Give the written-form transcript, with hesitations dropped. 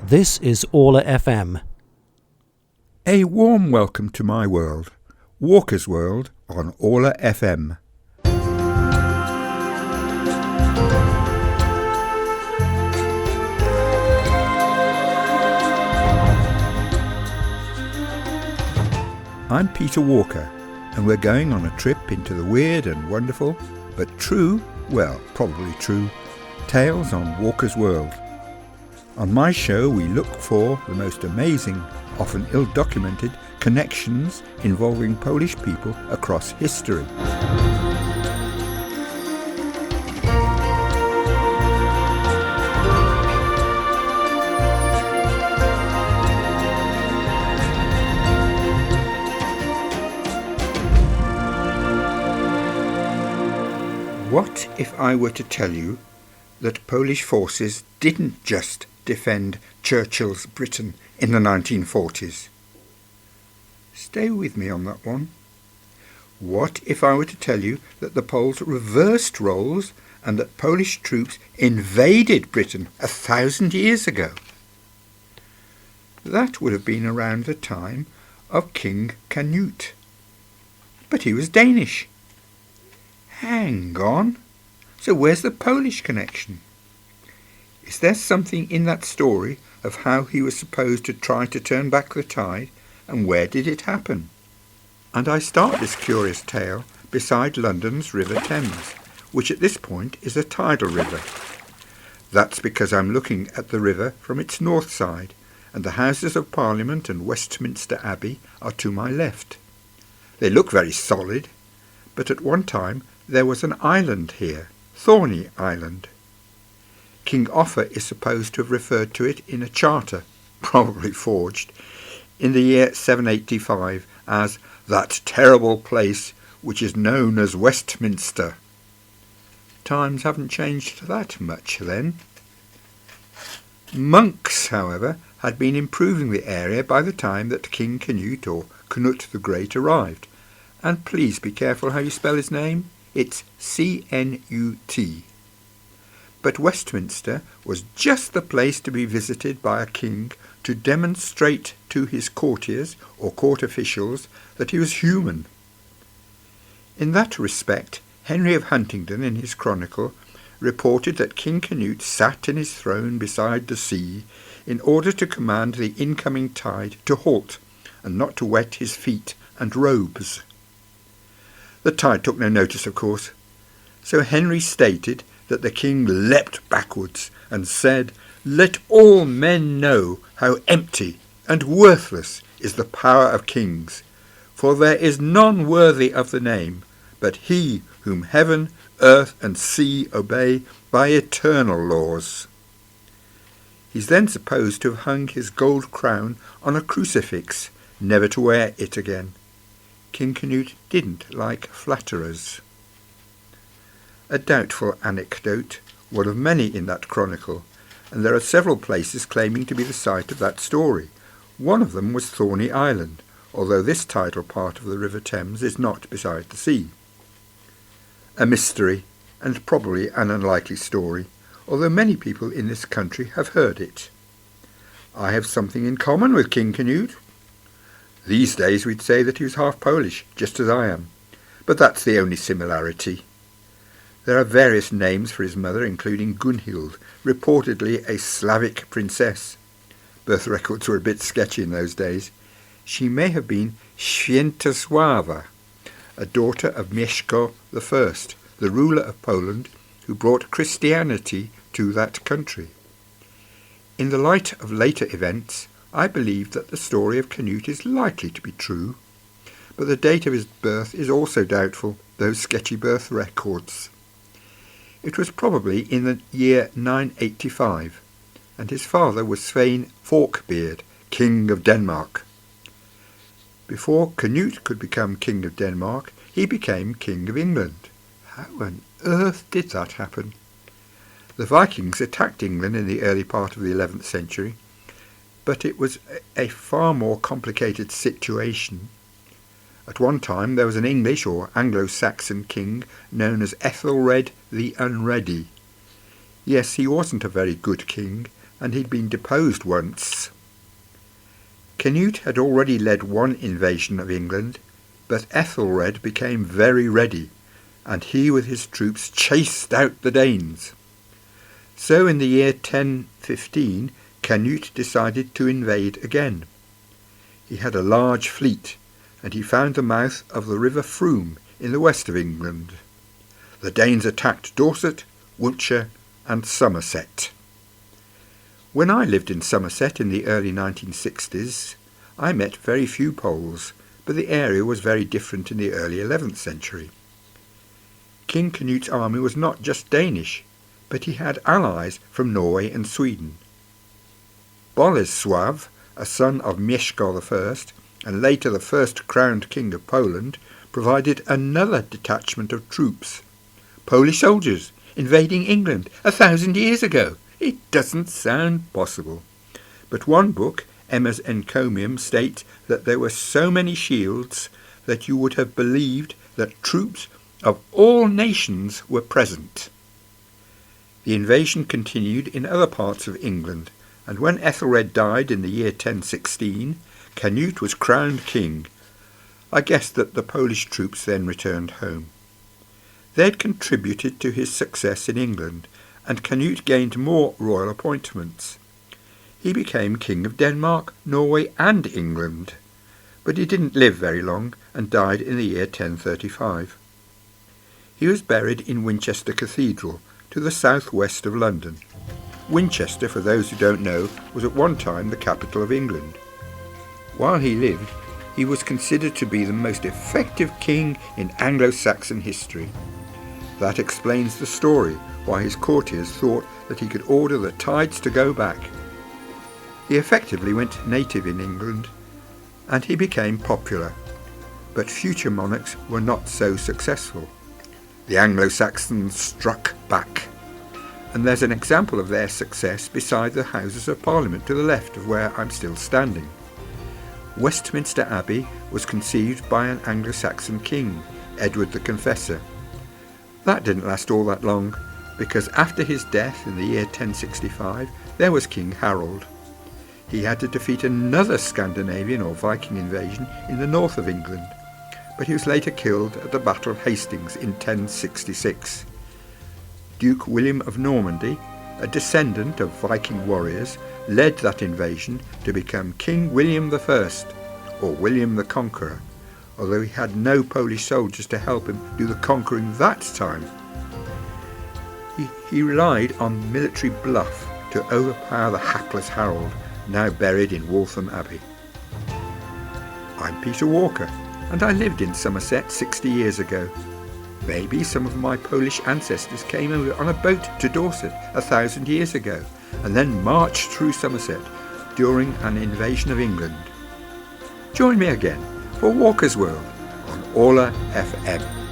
This is Orla FM. A warm welcome to my world, Walker's World on Orla FM. I'm Peter Walker, and we're going on a trip into the weird and wonderful, but true, well, probably true, tales on Walker's World. On my show we look for the most amazing, often ill-documented, connections involving Polish people across history. What if I were to tell you that Polish forces didn't just defend Churchill's Britain in the 1940s? Stay with me on that one. What if I were to tell you that the Poles reversed roles and that Polish troops invaded Britain 1,000 years ago? That would have been around the time of King Canute. But he was Danish. Hang on. So where's the Polish connection? Is there something in that story of how he was supposed to try to turn back the tide, and where did it happen? And I start this curious tale beside London's River Thames, which at this point is a tidal river. That's because I'm looking at the river from its north side, and the Houses of Parliament and Westminster Abbey are to my left. They look very solid, but at one time there was an island here, Thorney Island. King Offa is supposed to have referred to it in a charter, probably forged, in the year 785 as that terrible place which is known as Westminster. Times haven't changed that much then. Monks, however, had been improving the area by the time that King Canute, or Canute the Great, arrived. And please be careful how you spell his name. It's C-N-U-T. But Westminster was just the place to be visited by a king to demonstrate to his courtiers or court officials that he was human. In that respect, Henry of Huntingdon in his chronicle reported that King Canute sat in his throne beside the sea in order to command the incoming tide to halt and not to wet his feet and robes. The tide took no notice, of course, so Henry stated that the king leapt backwards and said, "Let all men know how empty and worthless is the power of kings, for there is none worthy of the name, but he whom heaven, earth, and sea obey by eternal laws." He's then supposed to have hung his gold crown on a crucifix, never to wear it again. King Canute didn't like flatterers. A doubtful anecdote, one of many in that chronicle, and there are several places claiming to be the site of that story. One of them was Thorney Island, although this tidal part of the River Thames is not beside the sea. A mystery, and probably an unlikely story, although many people in this country have heard it. I have something in common with King Canute. These days we'd say that he was half Polish, just as I am, but that's the only similarity. There are various names for his mother, including Gunhild, reportedly a Slavic princess. Birth records were a bit sketchy in those days. She may have been Świętosława, a daughter of Mieszko I, the ruler of Poland, who brought Christianity to that country. In the light of later events, I believe that the story of Canute is likely to be true, but the date of his birth is also doubtful, those sketchy birth records. It was probably in the year 985, and his father was Svein Forkbeard, King of Denmark. Before Canute could become King of Denmark, he became King of England. How on earth did that happen? The Vikings attacked England in the early part of the 11th century, but it was a far more complicated situation. At one time there was an English or Anglo-Saxon king known as Ethelred the Unready. Yes, he wasn't a very good king, and he'd been deposed once. Canute had already led one invasion of England, but Ethelred became very ready, and he with his troops chased out the Danes. So in the year 1015, Canute decided to invade again. He had a large fleet, and he found the mouth of the River Frome in the west of England. The Danes attacked Dorset, Wiltshire and Somerset. When I lived in Somerset in the early 1960s, I met very few Poles, but the area was very different in the early 11th century. King Canute's army was not just Danish, but he had allies from Norway and Sweden. Bolesław, a son of Mieszko I, and later the first crowned king of Poland, provided another detachment of troops. Polish soldiers invading England 1,000 years ago. It doesn't sound possible. But one book, Emma's Encomium, states that there were so many shields that you would have believed that troops of all nations were present. The invasion continued in other parts of England, and when Ethelred died in the year 1016, Canute was crowned king. I guess that the Polish troops then returned home. They had contributed to his success in England, and Canute gained more royal appointments. He became king of Denmark, Norway and England, but he didn't live very long and died in the year 1035. He was buried in Winchester Cathedral, to the southwest of London. Winchester, for those who don't know, was at one time the capital of England. While he lived, he was considered to be the most effective king in Anglo-Saxon history. That explains the story why his courtiers thought that he could order the tides to go back. He effectively went native in England, and he became popular, but future monarchs were not so successful. The Anglo-Saxons struck back, and there's an example of their success beside the Houses of Parliament to the left of where I'm still standing. Westminster Abbey was conceived by an Anglo-Saxon king, Edward the Confessor. That didn't last all that long, because after his death in the year 1065, there was King Harold. He had to defeat another Scandinavian or Viking invasion in the north of England, but he was later killed at the Battle of Hastings in 1066. Duke William of Normandy, a descendant of Viking warriors, led that invasion to become King William I, or William the Conqueror, although he had no Polish soldiers to help him do the conquering that time. He relied on military bluff to overpower the hapless Harold, now buried in Waltham Abbey. I'm Peter Walker, and I lived in Somerset 60 years ago. Maybe some of my Polish ancestors came over on a boat to Dorset 1,000 years ago, and then marched through Somerset during an invasion of England. Join me again for Walker's World on Orla FM.